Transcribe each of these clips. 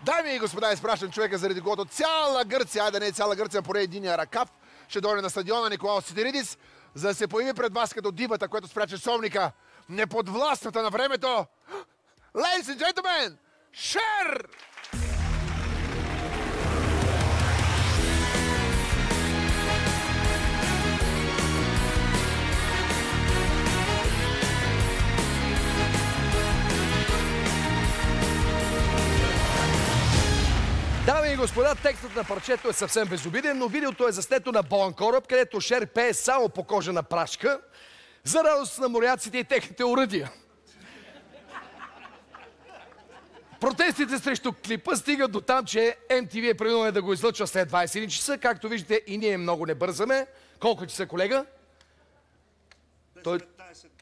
Дами и господа, изпращам човека, заради когото цяла Гърция, айде не цяла Гърция, поне единия ръкав, ще дойде на стадиона Николаос Сидеридис, за да се появи пред вас като дивата, която спря часовника, неподвластната на времето. Ladies and gentlemen, Cher! Дами и господа, текстът на парчето е съвсем безобиден, но видеото е заснето на боен кораб, където Шер пее само по кожена прашка, за радост на моряците и техните оръдия. Протестите срещу клипа стигат до там, че MTV е принуден да го излъчва след 21 часа. Както виждате, и ние много не бързаме. Колко часа, колега?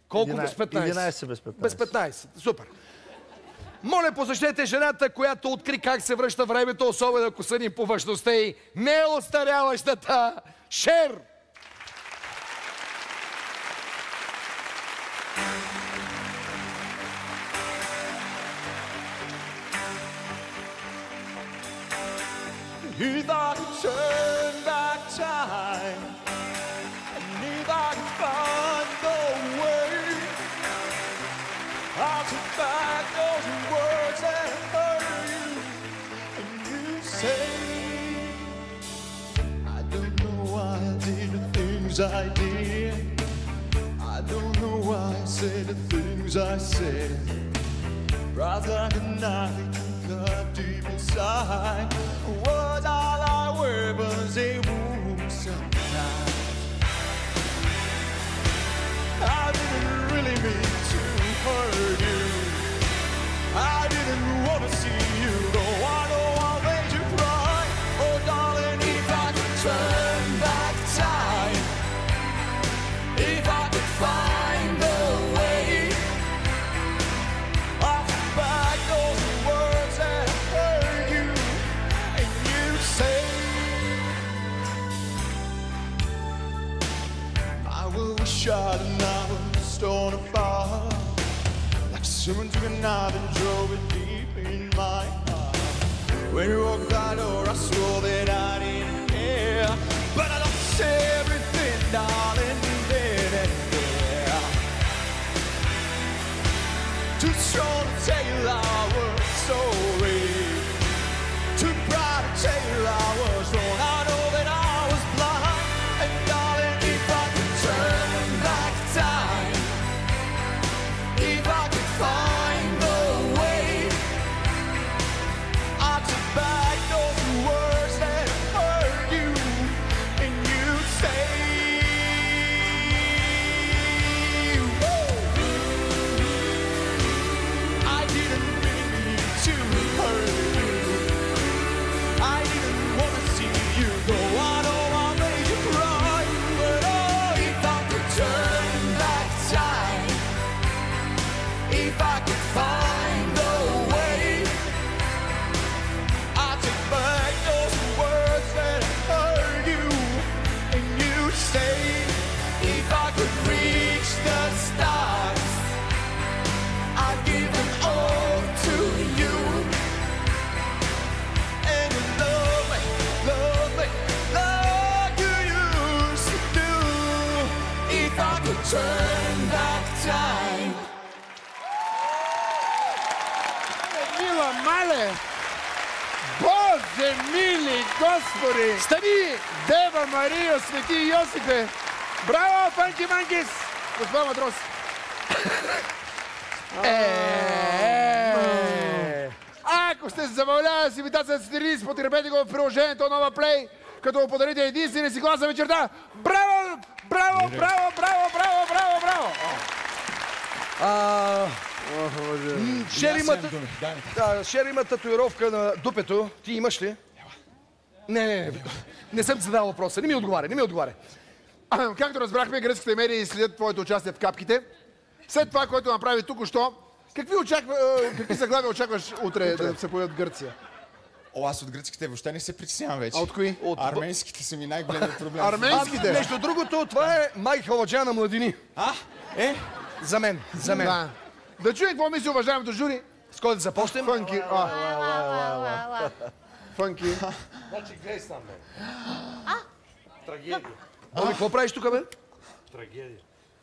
Колко без 15? 11 без 15. Без 15. Супер. Моля, посещете жената, която откри как се връща времето, особено ако съдим по външността и не остаряващата Шер! If I could turn back time, and if I could find the way, I'll take back those words that hurt you, and you say, I don't know why I did the things I did, I don't know why I said the things I said, right like a knife cut deep inside. Was all I were was a wound sometimes. I didn't really mean to hurt you. I didn't want to see you go. I know I made you cry. Oh darling, if I could turn back time, if I could find a way, I'll take back those words that hurt you, and you say, I will be shot and I was torn apart, like someone took a knife and drove it deep in my heart. When you walked that door, I swore that I didn't care, but I lost everything, darling, then and there. Too strong to tell our story, too proud to tell I was wrong. I know that I was blind, and darling, if I could turn back time, if I could find a way, I'd take back those words that hurt you, and you'd say, I didn't mean to hurt you. I didn't want to see you go. I know I made you cry, but oh, if I could turn back time, if I could find a way, I'd take back those words that hurt you, and you say, if I could reach the stars, I'd give them all to you. And you love me, like you used to do. If I could turn back time. Мила Мале! Боже, мили Господи! Стани! Дева Мария, свети Йосифе! Браво, Фанки Манкис! Господа Матрос! Ако сте се забавляли с имитацията Сидеридис, потребете го в приложението Нова Плей, като го подарите единствения си глас за вечерта. Браво! Браво! Браво! Браво! Браво! Браво! Браво! Шер има татуировка на дупето. Ти имаш ли? Не съм ти задал въпроса. Не ми отговаря. Както разбрахме, гръцките медии следят твоето участие в капките. След това, което направи тук-що, какви заглавия очакваш утре да се появят в Гърция? О, аз от гръцките въобще не се притеснявам вече. А от кои? Арменските са ми най-големият проблем. Арменските? Между другото, това е Майк Халаджа на Младини. А? За мен. Да чуем какво мисли уважаемото жури. С кой да започнем? Фънки. Фънки. Значи, гледай сам, бе. Трагедия. Боби, какво правиш тук, бе? Трагедия.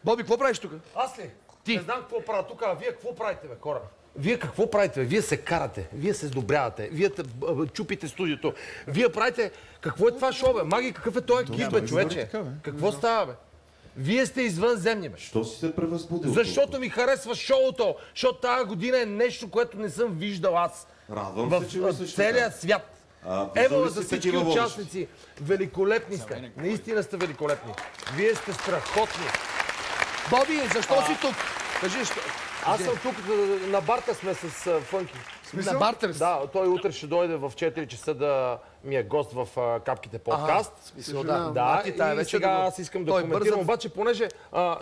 Боби, какво правиш тук? Аз ли? Ти. Не знам какво правя тук, а вие какво правите, бе, хора? Вие какво правите, бе? Вие се карате, вие се сдобрявате, вие чупите студиото. Вие правите... Какво е това шоу, бе? Маги, какъв е този екип, бе, човече? Какво става, бе? Вие сте извънземни, бе. Що си се превъзбудил? Защото ми харесва шоуто, защото тази година е нещо, което не съм виждал аз. Радвам се, че мислиш В целия свят. виждал Ево ли за си всички такива водещи? участници. Великолепни сте. Наистина сте великолепни. Вие сте страхотни. Боби, защо си тук? Кажи, Аз съм тук, на барта сме с Фънки. на бартер. Да, той утре ще дойде в 4 часа да ми е гост в Капките подкаст. Смисъл, да. Да, ти тая и вечер сега да го- аз искам да Той коментирам, бърза. обаче понеже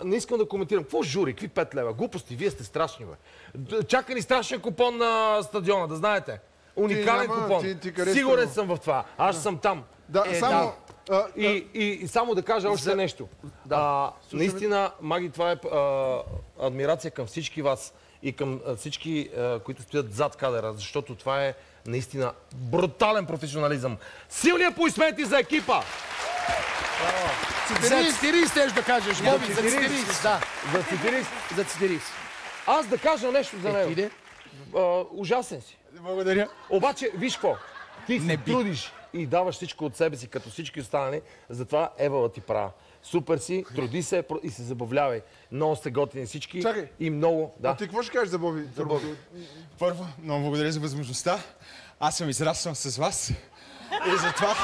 не искам да коментирам. Какво жури, какви 5 лева? Глупости, вие сте страшни, бе. Чака ни страшен купон на стадиона, да знаете. Уникален няма, купон. ти харесва. Сигурен съм в това. Аз съм там. Да, само... И само да кажа още нещо. Наистина, Маги, това е адмирация към всички вас и към всички, които стоят зад кадъра, защото това е наистина брутален професионализъм. Силни аплодисменти за екипа! За цитирист, теж да кажеш, Боби, за цитирист. Да, За цитирист. за цитирист. Аз да кажа нещо за него. Иде. Ужасен си. Благодаря. Обаче, виж какво, ти Не се би. трудиш и даваш всичко от себе си, като всички останали, затова Евала ти права. Супер си, труди се и се забавлявай. Много сте готини всички. Чакай. И много, да. А ти какво ще кажеш за Боби? Първо, много благодаря за възможността. Аз съм израснал с вас. И затова...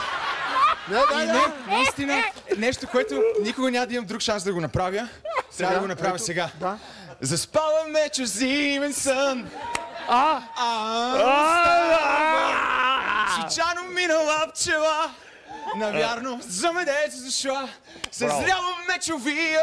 И наистина, нещо, което никога няма да имам друг шанс да го направя. Трябва да го направя сега. Да. Заспаваме чужзимен сън. Случайно минала пчела. Навярно за медето зашла. Съзрява мечовия.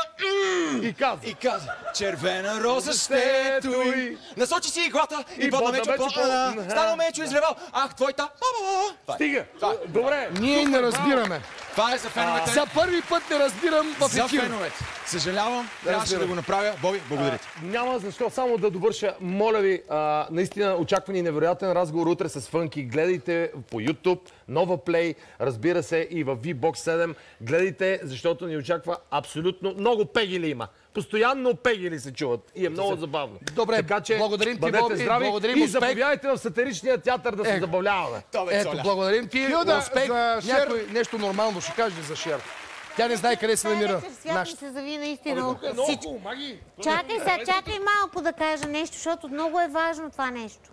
И каза. И каза, червена роза ще той. Насочи си иглата и бодна мечо по-ана. Стана мечо излевал. Ах, твоята баба. Стига. Добре. Ние не разбираме. Това е за феновете. За първи път не разбирам в За ефир. феновете. Съжалявам, трябваше да го направя. Боби, благодаря ти. Няма защо, само да довърша. Моля ви, наистина очаква ни невероятен разговор утре с Фънки. Гледайте по YouTube, Нова Play, разбира се и в VBOX 7. Гледайте, защото ни очаква абсолютно много пегили има. Постоянно пегили се чуват и е много забавно. Добре, така че благодарим ти, бъдете Боби, здрави благодарим, и успех. заповядайте в сатиричния театър да се забавляваме. Ето, благодарим ти. Хилда, Успех. за Шер. Някой нещо нормално ще каже за Шер. Тя не знае къде се намира. Свят ми се зави наистина от Много всичко. хубаво, Маги. Чакай малко да кажа нещо, защото много е важно това нещо.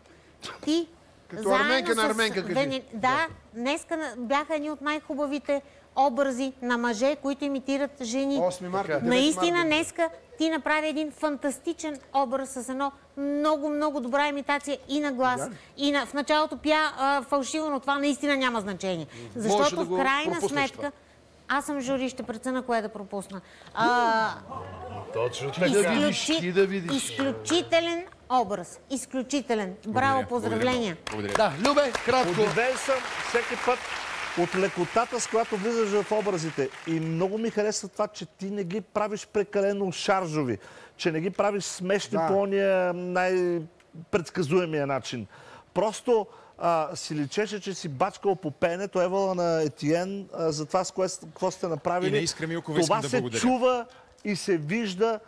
Ти, Като арменка на арменка, кажи. Да, днеска бяха едни от най-хубавите образи на мъже, които имитират жени. 8 марта. Наистина, днеска ти направи един фантастичен образ с едно много добра имитация и на глас. И в началото пя фалшиво, но това наистина няма значение. Защото да в го крайна пропуснеш сметка... Аз съм жури, ще преценя кое да пропусна. Точно да видиш. Изключителен образ. Изключителен. Браво, поздравления. Да, Любе, кратко. Удивен съм всеки път от лекотата, с която влизаш в образите. И много ми харесва това, че ти не ги правиш прекалено шаржови, че не ги правиш смешни по ония най-предсказуемия начин. Просто си личеше, че си бачкал по пенето, Евала на Етиен, за това, с какво сте направили. И на Искра Милкова искам това да се благодаря. чува и се вижда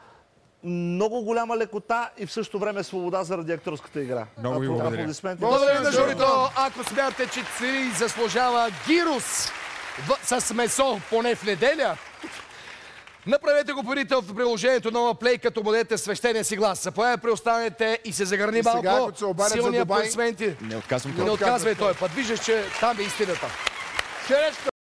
много голяма лекота и в същото време свобода заради акторската игра. Много ви благодаря. Аплодисменти. Благодарим на журито. Ако смятате, че Цвири заслужава гирус с месо поне в неделя, направете го порите в приложението Нова Play, като бъдете свещения си глас. Заповядайте, преостанете и се загърни И сега, малко. като се обадят за Силни Дубай, аплодисменти. Не отказвам Не отказвай този път. Виждаш, че там е истината. Черешка